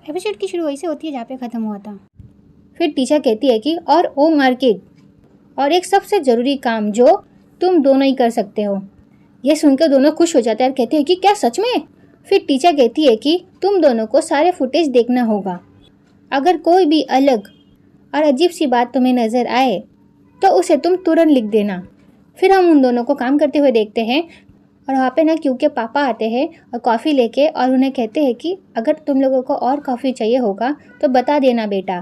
Episode की शुरू वैसे होती है जहाँ पे ख़त्म हुआ था। फिर टीचर कहती है कि और ओ मार्केट, और एक सबसे ज़रूरी काम जो तुम दोनों ही कर सकते हो। ये सुनकर दोनों खुश हो जाते हैं और कहते हैं कि क्या सच में। फिर टीचर कहती है कि तुम दोनों को सारे फुटेज देखना होगा। अगर कोई भी अलग और अजीब सी बात तुम्हें नज़र आए तो उसे तुम तुरंत लिख देना। फिर हम उन दोनों को काम करते हुए देखते हैं और वहाँ पे ना क्यू के पापा आते हैं और कॉफ़ी लेके और उन्हें कहते हैं कि अगर तुम लोगों को और कॉफ़ी चाहिए होगा तो बता देना बेटा।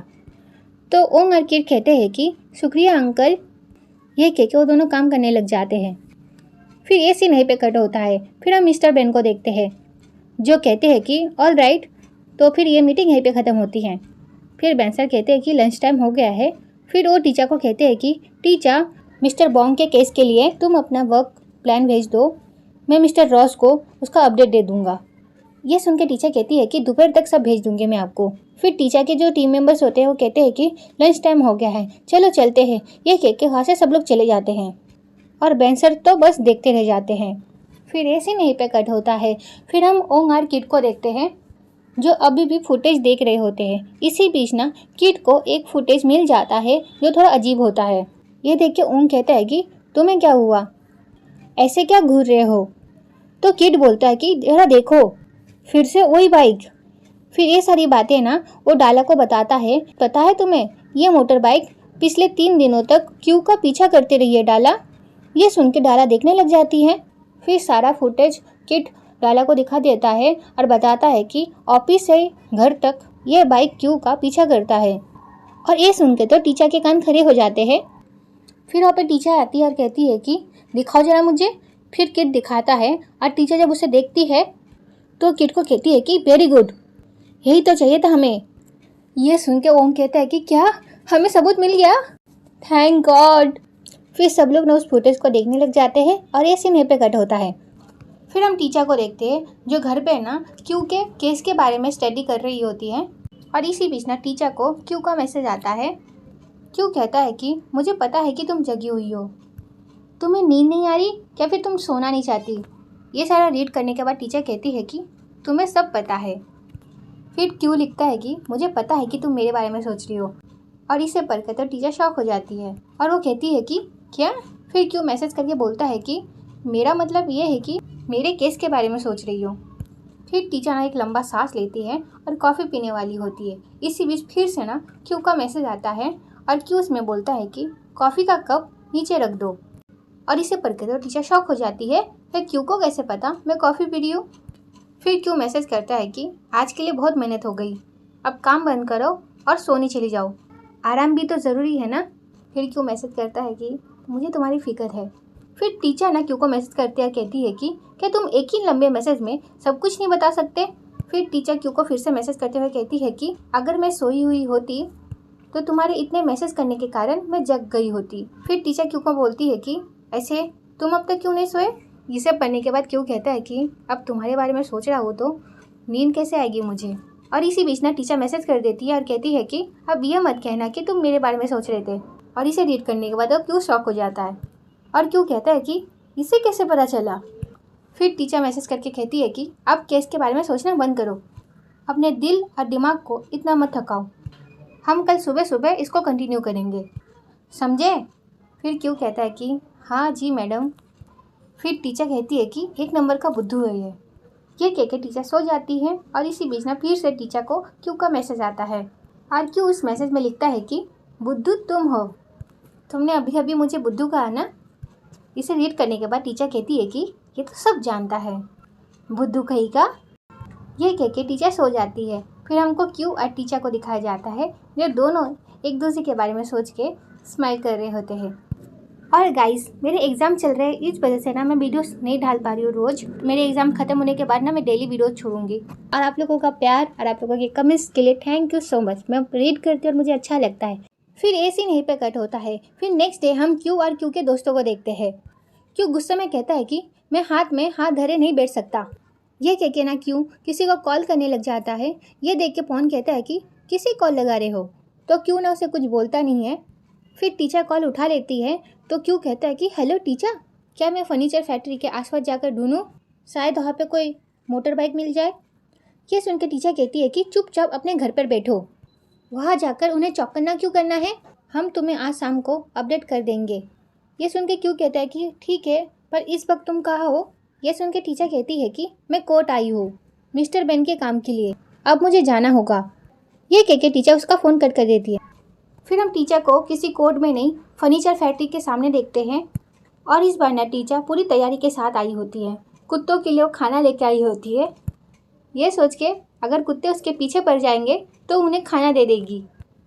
तो ओंग और किड कहते हैं कि शुक्रिया अंकल। ये कह के वो दोनों काम करने लग जाते हैं। फिर ये सीन यहीं पे कट होता है। फिर हम मिस्टर बेन को देखते हैं जो कहते हैं कि ऑल राइट। तो फिर ये मीटिंग यहीं पे ख़त्म होती है। फिर बेन सर कहते हैं कि लंच टाइम हो गया है। फिर वो टीचर को कहते हैं कि टीचर, मिस्टर बॉन्ग के केस के लिए तुम अपना वर्क प्लान भेज दो, मैं मिस्टर रॉस को उसका अपडेट दे दूंगा। ये सुन के टीचर कहती है कि दोपहर तक सब भेज दूंगी मैं आपको। फिर टीचर के जो टीम मेंबर्स होते हैं वो कहते हैं कि लंच टाइम हो गया है, चलो चलते हैं। ये कह के वहाँ से सब लोग चले जाते हैं और बेन सर तो बस देखते रह जाते हैं। फिर ऐसे नहीं पे कट होता है। फिर हम ओंग और किड को देखते हैं जो अभी भी फुटेज देख रहे होते हैं। इसी बीच ना किड को एक फुटेज मिल जाता है जो थोड़ा अजीब होता है। ये देख के ओंग कहता है कि तुम्हें क्या हुआ, ऐसे क्या घूर रहे हो। तो किड बोलता है कि जरा देखो, फिर से वही बाइक। फिर ये सारी बातें ना वो डाला को बताता है। पता है तुम्हें, ये मोटर बाइक पिछले 3 दिनों तक क्यू का पीछा करते रही है डाला। ये सुन के डाला देखने लग जाती है। फिर सारा फुटेज किड डाला को दिखा देता है और बताता है कि ऑफिस से घर तक ये बाइक क्यू का पीछा करता है। और ये सुन के तो टीचर के कान खड़े हो जाते हैं। फिर वहाँ पे टीचर आती है और कहती है कि दिखाओ जरा मुझे। फिर किड दिखाता है और टीचर जब उसे देखती है तो किड को कहती है कि वेरी गुड, यही तो चाहिए था हमें। ये सुन के ओम कहता है कि क्या हमें सबूत मिल गया, थैंक गॉड। फिर सब लोग ना उस फुटेज को देखने लग जाते हैं और ये सीन यहीं पे कट होता है। फिर हम टीचर को देखते हैं जो घर पे ना क्यू के केस के बारे में स्टडी कर रही होती है। और इसी बीच ना टीचर को क्यू का मैसेज आता है। क्यू कहता है कि मुझे पता है कि तुम जगी हुई हो, तुम्हें नींद नहीं आ रही या फिर तुम सोना नहीं चाहती। ये सारा रीड करने के बाद टीचर कहती है कि तुम्हें सब पता है। फिर क्यू लिखता है कि मुझे पता है कि तुम मेरे बारे में सोच रही हो। और इसे पढ़कर तो टीचर शॉक हो जाती है और वो कहती है कि क्या। फिर क्यू मैसेज करके बोलता है कि मेरा मतलब ये है कि मेरे केस के बारे में सोच रही हो। फिर टीचर ना एक लंबा सांस लेती है और कॉफ़ी पीने वाली होती है। इसी बीच फिर से ना क्यू का मैसेज आता है और क्यू उसमें बोलता है कि कॉफ़ी का कप नीचे रख दो। और इसे पढ़कर तो टीचर शॉक हो जाती है, फिर क्यू को कैसे पता मैं कॉफ़ी पी रही हूँ। फिर क्यू मैसेज करता है कि आज के लिए बहुत मेहनत हो गई, अब काम बंद करो और सोने चली जाओ, आराम भी तो ज़रूरी है ना। फिर क्यू मैसेज करता है कि मुझे तुम्हारी फिक्र है। फिर टीचर ना क्यू को मैसेज करती है, कहती है कि क्या तुम एक ही लंबे मैसेज में सब कुछ नहीं बता सकते। फिर टीचर क्यू को फिर से मैसेज करते हुए कहती है कि अगर मैं सोई हुई होती तो तुम्हारे इतने मैसेज करने के कारण मैं जग गई होती। फिर टीचर क्यू को बोलती है कि ऐसे तुम अब तक क्यों नहीं सोए। इसे पढ़ने के बाद क्यू कहता है कि अब तुम्हारे बारे में सोच रहा हो तो नींद कैसे आएगी मुझे। और इसी बीच ना टीचर मैसेज कर देती है और कहती है कि अब ये मत कहना कि तुम मेरे बारे में सोच रहे थे। और इसे रीड करने के बाद अब क्यू शॉक हो जाता है और क्यू कहता है कि इसे कैसे पता चला। फिर टीचर मैसेज करके कहती है कि अब केस के बारे में सोचना बंद करो, अपने दिल और दिमाग को इतना मत थकाओ, हम कल सुबह सुबह इसको कंटिन्यू करेंगे, समझे। फिर क्यू कहता है कि हाँ जी मैडम। फिर टीचर कहती है कि 1 नंबर का बुद्धू है ये कह के टीचर सो जाती है। और इसी बीच ना फिर से टीचर को क्यू का मैसेज आता है और क्यू उस मैसेज में लिखता है कि बुद्धू तुम हो, तुमने अभी अभी मुझे बुद्धू कहा ना। इसे रीड करने के बाद टीचर कहती है कि ये तो सब जानता है, बुद्धू कहीं का। ये कह के टीचर सो जाती है। फिर हमको क्यू और टीचर को दिखाया जाता है जो दोनों एक दूसरे के बारे में सोच के स्माइल कर रहे होते हैं। और गाइस मेरे एग्ज़ाम चल रहे हैं, इस वजह से ना मैं वीडियोस नहीं डाल पा रही हूँ रोज़। मेरे एग्ज़ाम खत्म होने के बाद ना मैं डेली वीडियोस छोड़ूंगी। और आप लोगों का प्यार और आप लोगों के कमेंट्स के लिए थैंक यू सो मच। मैं रीड करती हूँ और मुझे अच्छा लगता है। फिर ए सीन यहीं पे कट होता है। फिर नेक्स्ट डे हम क्यू और क्यू के दोस्तों को देखते हैं। क्यू गुस्से में कहता है कि मैं हाथ में हाथ धरे नहीं बैठ सकता। ये कह के ना क्यू किसी को कॉल करने लग जाता है। ये देख के पॉन कहता है कि किसी कॉल लगा रहे हो। तो क्यू ना उसे कुछ बोलता नहीं है। फिर टीचर कॉल उठा लेती है तो क्यू कहता है कि हेलो टीचर, क्या मैं फर्नीचर फैक्ट्री के आसपास जाकर ढूंढूं, शायद वहाँ पे कोई मोटर बाइक मिल जाए। ये सुनकर टीचर कहती है कि चुपचाप अपने घर पर बैठो, वहाँ जाकर उन्हें चौकन्ना क्यों करना है, हम तुम्हें आज शाम को अपडेट कर देंगे। ये सुन के क्यों कहता है कि ठीक है, पर इस वक्त तुम कहाँ हो। ये सुन के टीचर कहती है कि मैं कोर्ट आई हूँ मिस्टर बेन के काम के लिए, अब मुझे जाना होगा। ये कह के टीचर उसका फ़ोन कट कर देती है। फिर हम टीचर को किसी कोर्ट में नहीं फर्नीचर फैक्ट्री के सामने देखते हैं और इस बार ना टीचर पूरी तैयारी के साथ आई होती है। कुत्तों के लिए वो खाना लेके आई होती है, ये सोच के अगर कुत्ते उसके पीछे पड़ जाएंगे तो उन्हें खाना दे देगी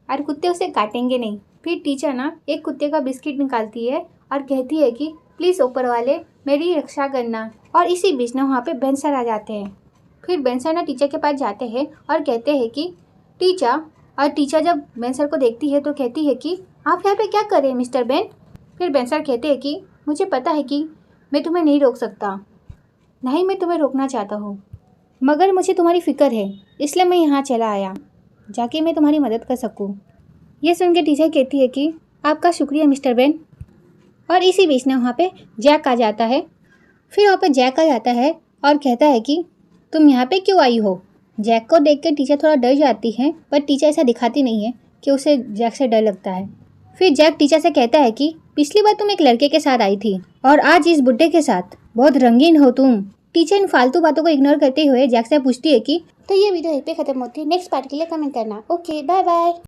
और कुत्ते उसे काटेंगे नहीं। फिर टीचर ना एक कुत्ते का बिस्किट निकालती है और कहती है कि प्लीज़ ऊपर वाले मेरी रक्षा करना। और इसी बीच ना वहाँ पे बेन सर आ जाते हैं। फिर बेन सर ना टीचर के पास जाते हैं और कहते हैं कि टीचर, और टीचर जब बेन सर को देखती है तो कहती है कि आप यहाँ पे क्या कर रहे हैं मिस्टर बेन। फिर बेन सर कहते हैं कि मुझे पता है कि मैं तुम्हें नहीं रोक सकता, नहीं मैं तुम्हें रोकना चाहता हूँ, मगर मुझे तुम्हारी फ़िक्र है इसलिए मैं यहाँ चला आया जाके मैं तुम्हारी मदद कर सकूँ। ये सुन के टीचर कहती है कि आपका शुक्रिया मिस्टर बेन। और इसी बीच में वहाँ पे जैक आ जाता है। फिर वहाँ पे जैक आ जाता है और कहता है कि तुम यहाँ पे क्यों आई हो। जैक को देख कर टीचर थोड़ा डर जाती है, पर टीचर ऐसा दिखाती नहीं है कि उसे जैक से डर लगता है। फिर जैक टीचर से कहता है कि पिछली बार तुम एक लड़के के साथ आई थी और आज इस बुड्ढे के साथ, बहुत रंगीन हो तुम। टीचर इन फालतू बातों को इग्नोर करते हुए जैक से पूछती है कि तो ये वीडियो यहीं पे खत्म होती है, नेक्स्ट पार्ट के लिए कमेंट करना। Okay, bye bye.